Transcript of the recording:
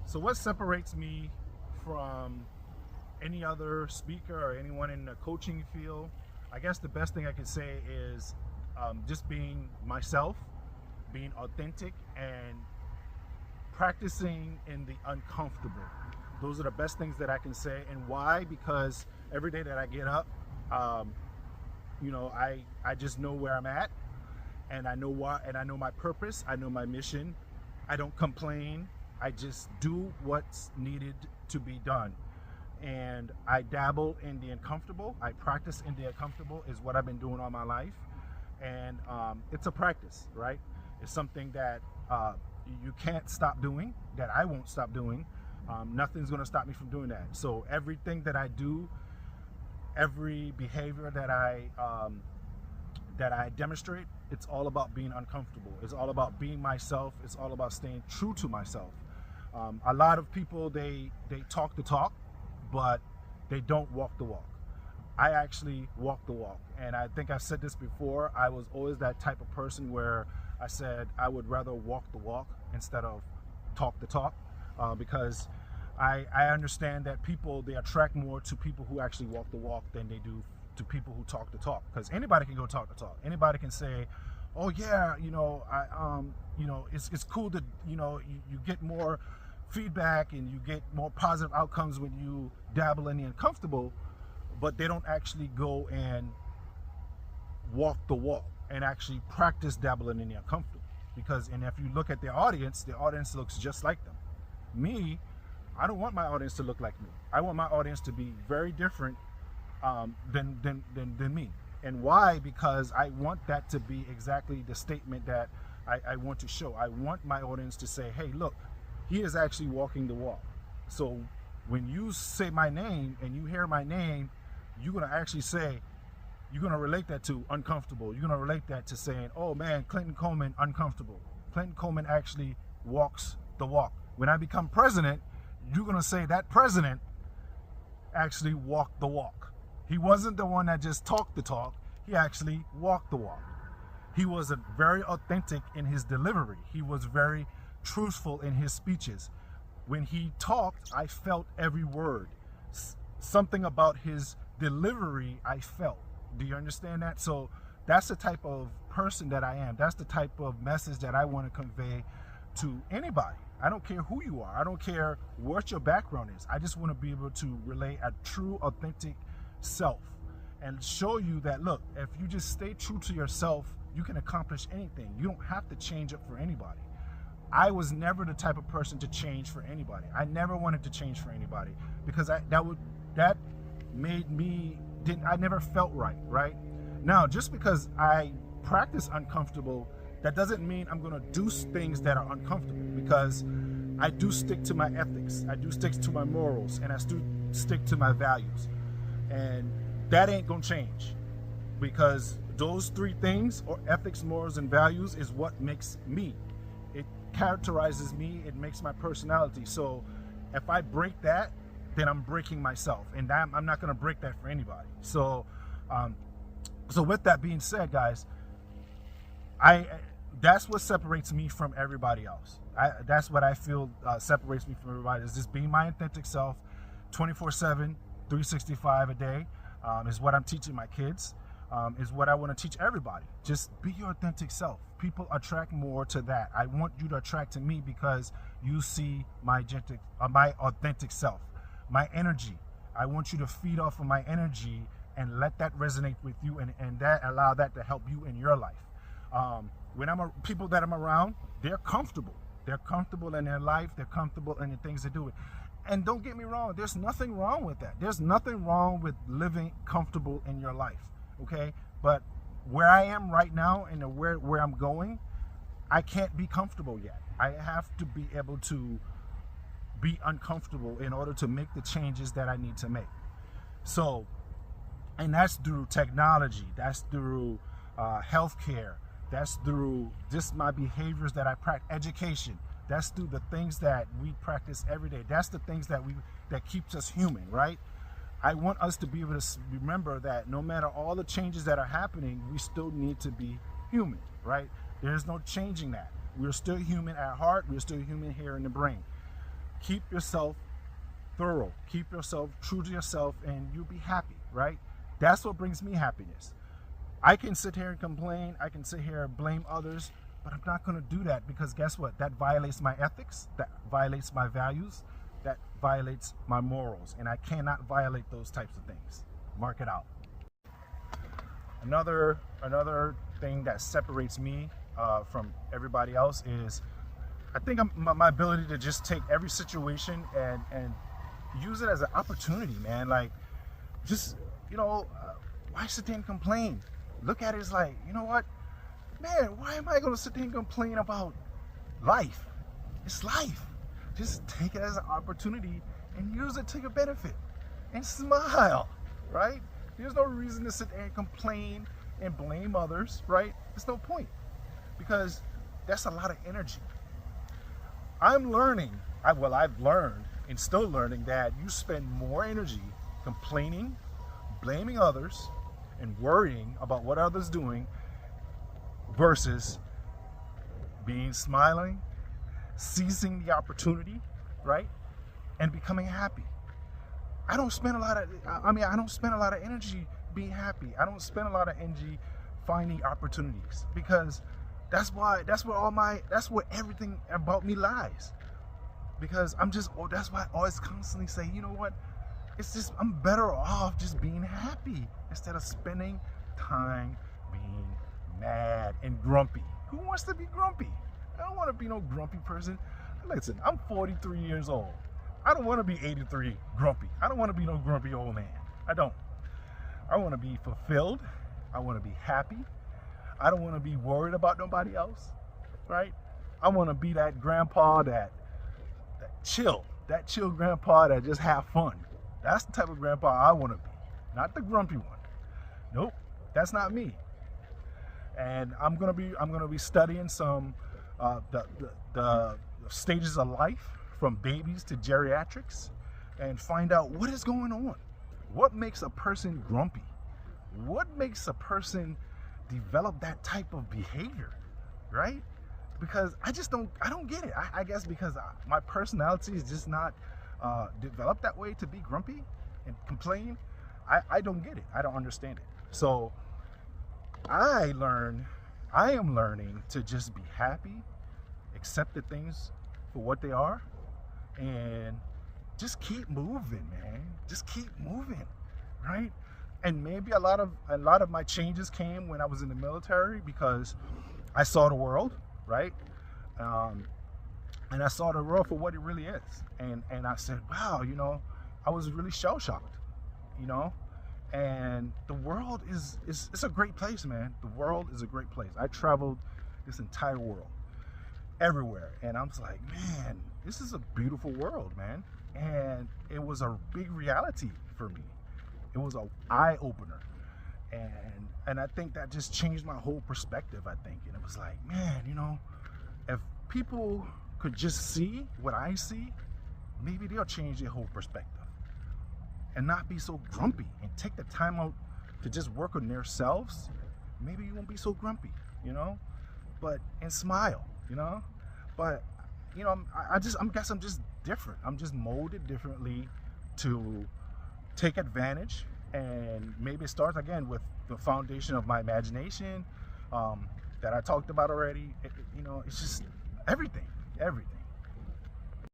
So what separates me from any other speaker or anyone in the coaching field? I guess the best thing I could say is just being myself, being authentic, and practicing in the uncomfortable. Those are the best things that I can say. And why? Because every day that I get up, um, I just know where I'm at, and I know why, and I know my purpose. I know my mission. I don't complain. I just do what's needed to be done. And I dabble in the uncomfortable. I practice in the uncomfortable is what I've been doing all my life. And it's a practice, right? It's something that you can't stop doing, that I won't stop doing. Nothing's going to stop me from doing that. So everything that I do, every behavior that I demonstrate, it's all about being uncomfortable. It's all about being myself. It's all about staying true to myself. A lot of people, they talk the talk, but they don't walk the walk. I actually walk the walk. And I think I've said this before. I was always that type of person where I said I would rather walk the walk instead of talk the talk, because I understand that people, they attract more to people who actually walk the walk than they do to people who talk the talk. Because anybody can go talk the talk. Anybody can say, oh yeah, it's cool that, you get more feedback and you get more positive outcomes when you dabble in the uncomfortable, but they don't actually go and walk the walk and actually practice dabbling in the uncomfortable. And if you look at the audience looks just like them. Me, I don't want my audience to look like me. I want my audience to be very different than me. And why? Because I want that to be exactly the statement that I want to show. I want my audience to say, hey, look, he is actually walking the walk. So when you say my name and you hear my name, you're going to actually say, you're going to relate that to uncomfortable. You're going to relate that to saying, oh man, Clinton Coleman, uncomfortable. Clinton Coleman actually walks the walk. When I become president, you're going to say that president actually walked the walk. He wasn't the one that just talked the talk. He actually walked the walk. He was very authentic in his delivery. He was very truthful in his speeches. When he talked, I felt every word. Something about his delivery I felt. Do you understand that? So that's the type of person that I am. That's the type of message that I want to convey to anybody. I don't care who you are. I don't care what your background is. I just want to be able to relay a true, authentic self and show you that, look, if you just stay true to yourself, you can accomplish anything. You don't have to change up for anybody. I was never the type of person to change for anybody. I never wanted to change for anybody because I never felt right? Now, just because I practice uncomfortable, that doesn't mean I'm going to do things that are uncomfortable, because I do stick to my ethics. I do stick to my morals, and I do stick to my values. And that ain't going to change, because those three things, or ethics, morals, and values, is what makes me. It characterizes me. It makes my personality. So if I break that, then I'm breaking myself, and I'm not going to break that for anybody. So with that being said, guys, that's what separates me from everybody else. That's what I feel separates me from everybody, is just being my authentic self 24/7, 365 a day, is what I'm teaching my kids, is what I want to teach everybody. Just be your authentic self. People attract more to that. I want you to attract to me because you see my authentic self, my energy. I want you to feed off of my energy and let that resonate with you, and that allow that to help you in your life. When people that I'm around, they're comfortable. They're comfortable in their life. They're comfortable in the things they do. And don't get me wrong, there's nothing wrong with that. There's nothing wrong with living comfortable in your life, okay? But where I am right now and where I'm going, I can't be comfortable yet. I have to be able to be uncomfortable in order to make the changes that I need to make. So, and that's through technology, that's through healthcare, that's through just my behaviors that I practice, education. That's through the things that we practice every day. That's the things that keeps us human, right? I want us to be able to remember that no matter all the changes that are happening, we still need to be human, right? There's no changing that. We're still human at heart. We're still human here in the brain. Keep yourself thorough, keep yourself true to yourself, and you'll be happy, right? That's what brings me happiness. I can sit here and complain, I can sit here and blame others, but I'm not going to do that, because guess what? That violates my ethics, that violates my values, that violates my morals, and I cannot violate those types of things. Mark it out. Another thing that separates me from everybody else is, I think my ability to just take every situation and use it as an opportunity, man. Like, just, why sit there and complain? Look at it as like, you know what, man, why am I going to sit there and complain about life? It's life. Just take it as an opportunity and use it to your benefit and smile, right? There's no reason to sit there and complain and blame others, right? There's no point, because that's a lot of energy. I've learned and still learning that you spend more energy complaining, blaming others, and worrying about what others doing versus being smiling, seizing the opportunity, right? And becoming happy. I don't spend a lot of energy being happy. I don't spend a lot of energy finding opportunities, because that's where everything about me lies. Because that's why I always constantly say, you know what? I'm better off just being happy instead of spending time being mad and grumpy. Who wants to be grumpy? I don't want to be no grumpy person. Listen, I'm 43 years old. I don't want to be 83 grumpy. I don't want to be no grumpy old man. I don't. I want to be fulfilled. I want to be happy. I don't want to be worried about nobody else, right? I want to be that grandpa that chill grandpa that just have fun. That's the type of grandpa I want to be, not the grumpy one. Nope, that's not me. And I'm gonna be studying some the stages of life, from babies to geriatrics, and find out what is going on. What makes a person grumpy? What makes a person develop that type of behavior, right? Because I don't get it. I guess because my personality is just not developed that way to be grumpy and complain. I don't get it. I don't understand it. So I am learning to just be happy, accept the things for what they are, and just keep moving, man. Just keep moving, right? And maybe a lot of my changes came when I was in the military, because I saw the world, right? And I saw the world for what it really is. And I said, wow, I was really shell-shocked, and the world it's a great place, man. The world is a great place. I traveled this entire world, everywhere, and I'm just like, man, this is a beautiful world, man. And it was a big reality for me. It was an eye-opener, and I think that just changed my whole perspective, I think. And it was like, man, if people could just see what I see, maybe they'll change their whole perspective and not be so grumpy, and take the time out to just work on themselves. Maybe you won't be so grumpy, and smile, but I guess I'm just different. I'm just molded differently to take advantage, and maybe it starts again with the foundation of my imagination that I talked about already. It's just everything.